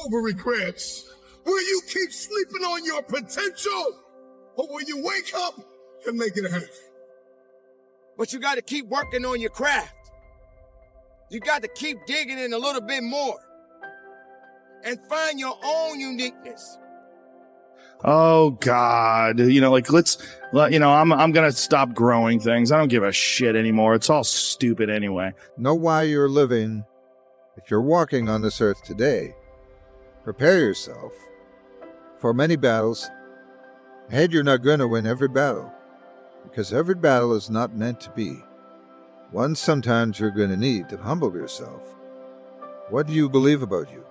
over regrets? Will you keep sleeping on your potential? Or will you wake up and make it happen? But you got to keep working on your craft. You got to keep digging in a little bit more and find your own uniqueness. Oh God, I'm going to stop growing things. I don't give a shit anymore. It's all stupid anyway. Know why you're living. If you're walking on this earth today, prepare yourself for many battles. Ahead, you're not going to win every battle, because every battle is not meant to be. One sometimes you're going to need to humble yourself. What do you believe about you?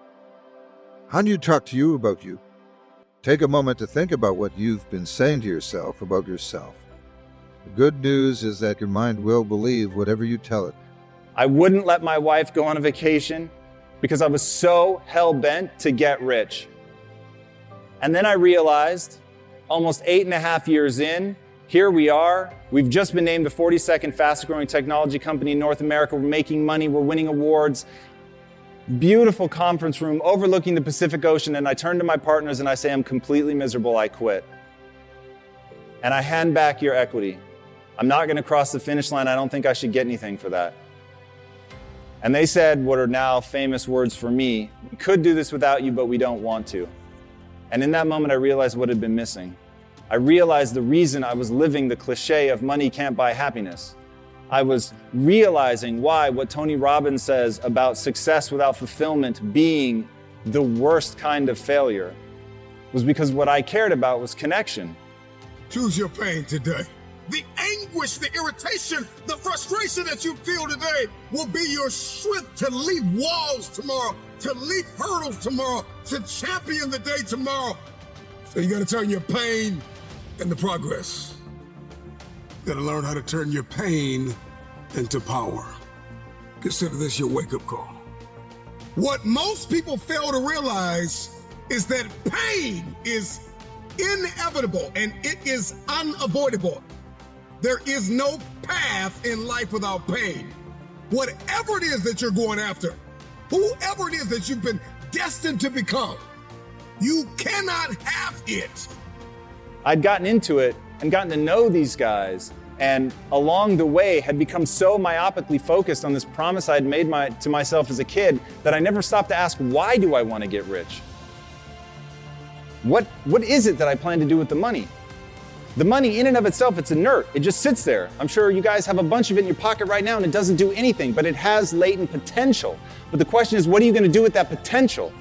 How do you talk to you about you? Take a moment to think about what you've been saying to yourself about yourself. The good news is that your mind will believe whatever you tell it. I wouldn't let my wife go on a vacation because I was so hell-bent to get rich. And then I realized, almost 8.5 years in, here we are. We've just been named the 42nd fastest growing technology company in North America. We're making money, we're winning awards. Beautiful conference room overlooking the Pacific Ocean, and I turn to my partners and I say, I'm completely miserable, I quit. And I hand back your equity. I'm not going to cross the finish line. I don't think I should get anything for that. And they said what are now famous words for me, we could do this without you, but we don't want to. And in that moment, I realized what had been missing. I realized the reason I was living the cliche of money can't buy happiness. I was realizing why what Tony Robbins says about success without fulfillment being the worst kind of failure was because what I cared about was connection. Choose your pain today. The anguish, the irritation, the frustration that you feel today will be your strength to leap walls tomorrow, to leap hurdles tomorrow, to champion the day tomorrow. So you gotta turn your pain into progress. You gotta learn how to turn your pain into power. Consider this your wake-up call. What most people fail to realize is that pain is inevitable and it is unavoidable. There is no path in life without pain. Whatever it is that you're going after, whoever it is that you've been destined to become, you cannot have it. I'd gotten into it and gotten to know these guys, and along the way had become so myopically focused on this promise I'd made to myself as a kid that I never stopped to ask, why do I want to get rich? What is it that I plan to do with the money? The money in and of itself, it's inert. It just sits there. I'm sure you guys have a bunch of it in your pocket right now and it doesn't do anything, but it has latent potential. But the question is, what are you going to do with that potential?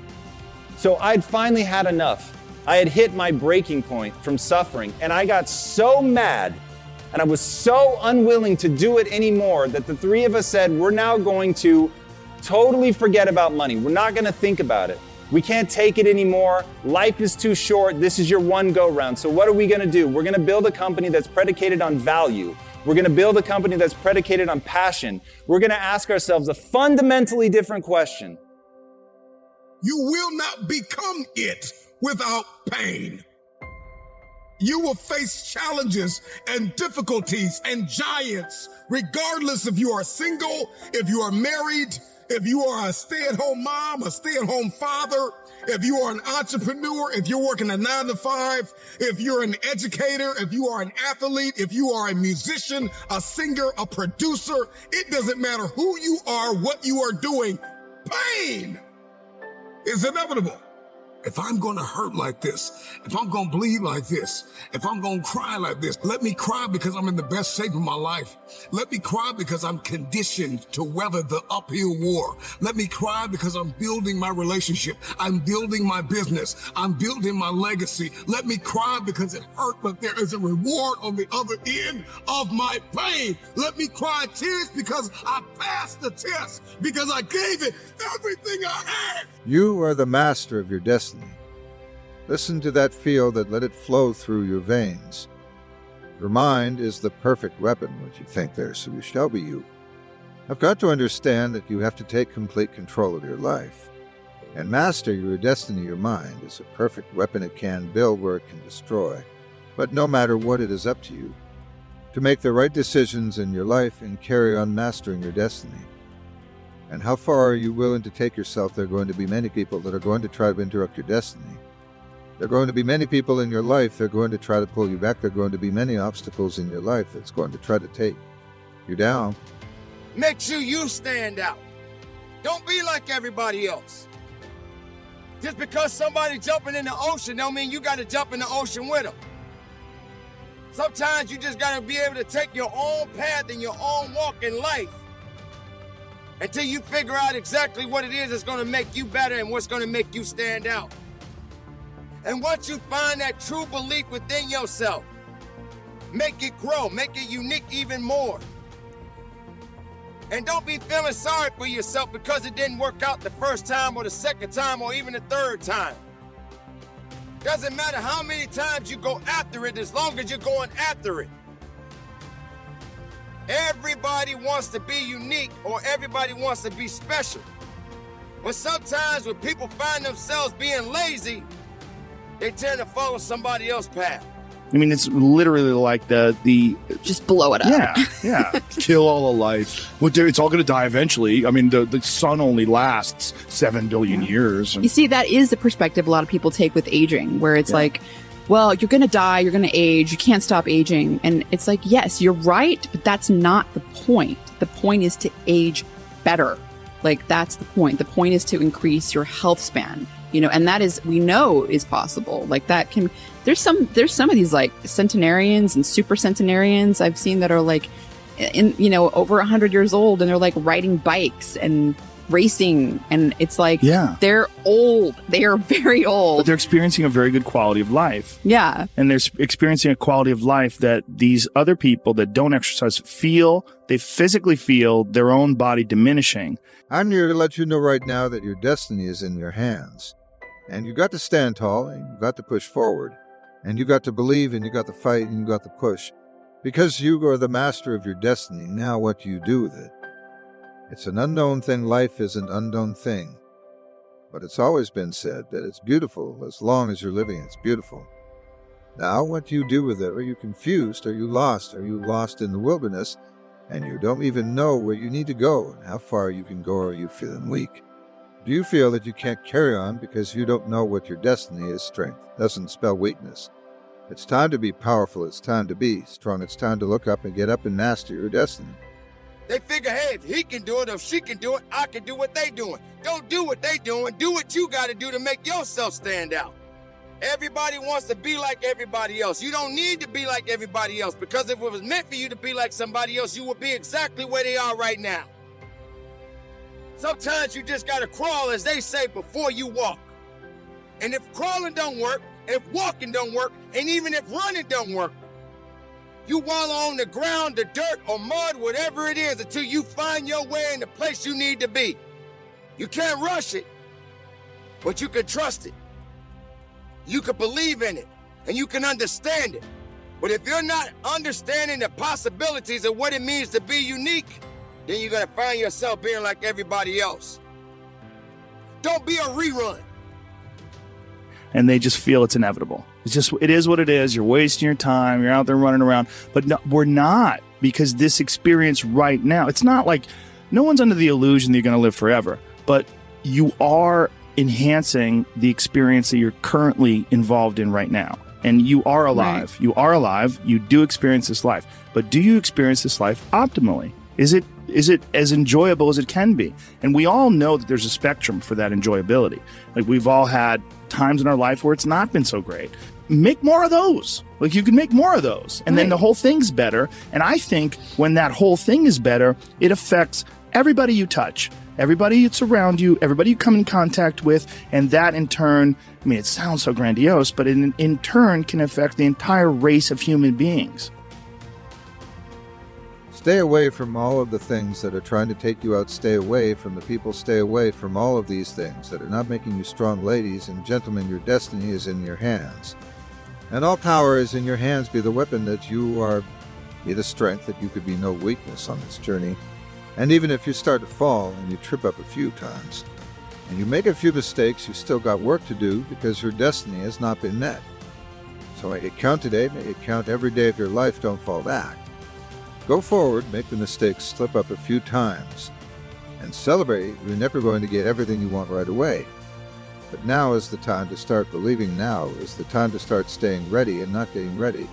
So I'd finally had enough. I had hit my breaking point from suffering, and I got so mad and I was so unwilling to do it anymore that the three of us said, we're now going to totally forget about money. We're not going to think about it. We can't take it anymore. Life is too short. This is your one go-round. So what are we going to do? We're going to build a company that's predicated on value. We're going to build a company that's predicated on passion. We're going to ask ourselves a fundamentally different question. You will not become it without pain. You will face challenges and difficulties and giants, regardless if you are single, if you are married, if you are a stay-at-home mom, a stay-at-home father, if you are an entrepreneur, if you're working a 9 to 5, if you're an educator, if you are an athlete, if you are a musician, a singer, a producer, it doesn't matter who you are, what you are doing. Pain is inevitable. If I'm going to hurt like this, if I'm going to bleed like this, if I'm going to cry like this, let me cry because I'm in the best shape of my life. Let me cry because I'm conditioned to weather the uphill war. Let me cry because I'm building my relationship. I'm building my business. I'm building my legacy. Let me cry because it hurt, but there is a reward on the other end of my pain. Let me cry tears because I passed the test, because I gave it everything I had. You are the master of your destiny. Listen to that field and let it flow through your veins. Your mind is the perfect weapon. What you think there, so you shall be you. I've got to understand that you have to take complete control of your life. And master your destiny. Your mind is a perfect weapon. It can build where it can destroy. But no matter what, it is up to you to make the right decisions in your life and carry on mastering your destiny. And how far are you willing to take yourself? There are going to be many people that are going to try to interrupt your destiny. There are going to be many people in your life that are going to try to pull you back. There are going to be many obstacles in your life that's going to try to take you down. Make sure you stand out. Don't be like everybody else. Just because somebody jumping in the ocean don't mean you got to jump in the ocean with them. Sometimes you just got to be able to take your own path and your own walk in life until you figure out exactly what it is that's going to make you better and what's going to make you stand out. And once you find that true belief within yourself, make it grow, make it unique even more. And don't be feeling sorry for yourself because it didn't work out the first time or the second time or even the third time. Doesn't matter how many times you go after it, as long as you're going after it. Everybody wants to be unique or everybody wants to be special. But sometimes when people find themselves being lazy, they tend to follow somebody else's path. I mean, it's literally like the Just blow it up. yeah, kill all the life. Well, dude, it's all going to die eventually. I mean, the sun only lasts 7 billion years. You see, that is the perspective a lot of people take with aging, where it's like, well, you're going to die, you're going to age, you can't stop aging. And it's like, yes, you're right, but that's not the point. The point is to age better. Like, that's the point. The point is to increase your health span, and that is, we know is possible. Like, that can, there's some of these like centenarians and super centenarians I've seen that are like over 100 years old, and they're like riding bikes and racing, and it's like, they're old. They are very old. But they're experiencing a very good quality of life. Yeah. And they're experiencing a quality of life that these other people that don't exercise they physically feel their own body diminishing. I'm here to let you know right now that your destiny is in your hands. And you got to stand tall, and you got to push forward. And you got to believe, and you got to fight, and you got to push. Because you are the master of your destiny. Now what do you do with it? It's an unknown thing. Life is an unknown thing. But it's always been said that it's beautiful. As long as you're living, it's beautiful. Now what do you do with it? Are you confused? Are you lost? Are you lost in the wilderness? And you don't even know where you need to go and how far you can go, or are you feeling weak? Do you feel that you can't carry on because you don't know what your destiny is? Strength doesn't spell weakness. It's time to be powerful. It's time to be strong. It's time to look up and get up and master your destiny. They figure, hey, if he can do it, if she can do it, I can do what they doing. Don't do what they doing. Do what you got to do to make yourself stand out. Everybody wants to be like everybody else. You don't need to be like everybody else, because if it was meant for you to be like somebody else, you would be exactly where they are right now. Sometimes you just got to crawl, as they say, before you walk. And if crawling don't work, if walking don't work, and even if running don't work, you wallow on the ground, the dirt or mud, whatever it is, until you find your way in the place you need to be. You can't rush it, but you can trust it. You can believe in it, and you can understand it. But if you're not understanding the possibilities of what it means to be unique, then you're going to find yourself being like everybody else. Don't be a rerun. And they just feel it's inevitable. It is what it is. You're wasting your time. You're out there running around. But no, we're not, because this experience right now, it's not like, no one's under the illusion that you're going to live forever. But you are enhancing the experience that you're currently involved in right now. And you are alive. Right. You are alive. You do experience this life. But do you experience this life optimally? Is it as enjoyable as it can be? And we all know that there's a spectrum for that enjoyability. Like, we've all had times in our life where it's not been so great. Make more of those. Like, you can make more of those. And then the whole thing's better. And I think when that whole thing is better, it affects everybody you touch, everybody that's around you, everybody you come in contact with. And that in turn, I mean, it sounds so grandiose, but in turn can affect the entire race of human beings. Stay away from all of the things that are trying to take you out. Stay away from the people. Stay away from all of these things that are not making you strong. Ladies and gentlemen, your destiny is in your hands. And all power is in your hands. Be the weapon that you are. Be the strength that you could be no weakness on this journey. And even if you start to fall and you trip up a few times, and you make a few mistakes, you still got work to do, because your destiny has not been met. So make it count today. Make it count every day of your life. Don't fall back. Go forward, make the mistakes, slip up a few times, and celebrate you're never going to get everything you want right away. But now is the time to start believing now is the time to start staying ready and not getting ready.